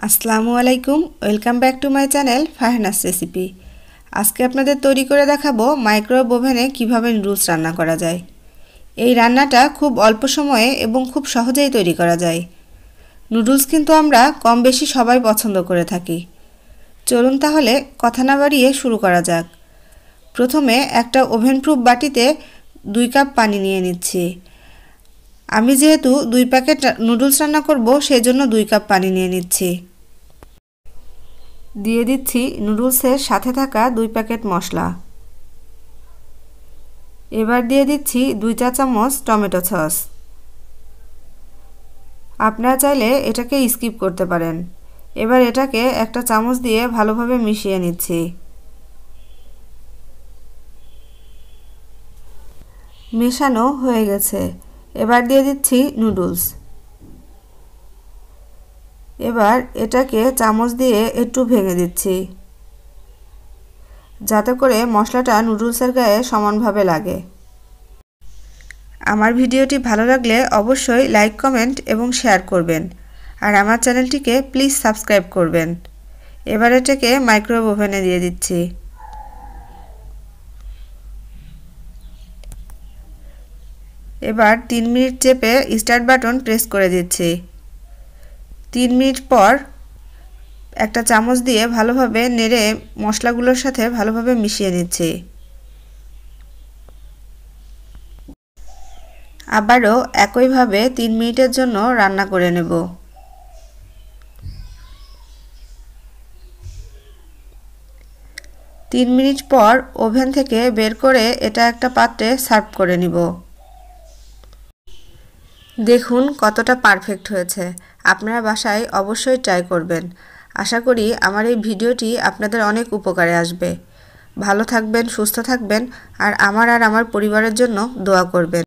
আসসালামুয়ালাইকুম welcome back to my channel Farhana's recipe. আজকে আপনাদের তৈরি করে দেখাবো মাইক্রোওয়েভ ওভেনে কিভাবে নুডলস রান্না করা যায়। এই রান্নাটা খুব অল্প সময়ে এবং খুব সহজেই তৈরি করা যায়। নুডলস কিন্তু আমরা কম বেশি সবাই পছন্দ করে থাকি। চলুন তাহলে কথা না বাড়িয়ে শুরু করা যাক। প্রথমে একটা ওভেন প্রুফ বাটিতে 2 কাপ পানি নিয়ে নিচ্ছি। আমি যেহেতু 2 প্যাকেট নুডলস রান্না করব সেজন্য 2 কাপ পানি নিয়ে নিচ্ছি। দিয়ে দিচ্ছি নুডলসের সাথে থাকা 2 প্যাকেট মশলা। এবার দিয়ে দিচ্ছি 2 চা চামচ টমেটো সস। আপনারা চাইলে এটাকে স্কিপ করতে পারেন। এবার এটাকে একটা চামচ দিয়ে ভালোভাবে মিশিয়ে নিচ্ছি। মেশানো হয়ে গেছে। এবার দিয়ে দিচ্ছি নুডলস। এবার এটাকে চামচ দিয়ে একটু ভেঙে দিচ্ছি যাতে করে মশলাটা নুডলসের গায়ে সমানভাবে লাগে। আমার ভিডিওটি ভালো লাগলে অবশ্যই লাইক, কমেন্ট এবং শেয়ার করবেন আর আমার চ্যানেলটিকে প্লিজ সাবস্ক্রাইব করবেন। এবার এটাকে মাইক্রোওয়েভ ওভেনে দিয়ে দিচ্ছি। এবার 3 মিনিট চেপে স্টার্ট বাটন প্রেস করে দিচ্ছি। 3 মিনিট পর একটা চামচ দিয়ে ভালোভাবে নেড়ে মশলাগুলোর সাথে ভালোভাবে মিশিয়ে নিচ্ছি। আবারও একইভাবে 3 মিনিটের জন্য রান্না করে নেব। 3 মিনিট পর ওভেন থেকে বের করে এটা একটা পাত্রে সার্ভ করে নিব। দেখুন কতটা পারফেক্ট হয়েছে। আপনারা বাসায় অবশ্যই ট্রাই করবেন। আশা করি আমার এই ভিডিওটি আপনাদের অনেক উপকারে আসবে। ভালো থাকবেন, সুস্থ থাকবেন আর আমার পরিবারের জন্য দোয়া করবেন।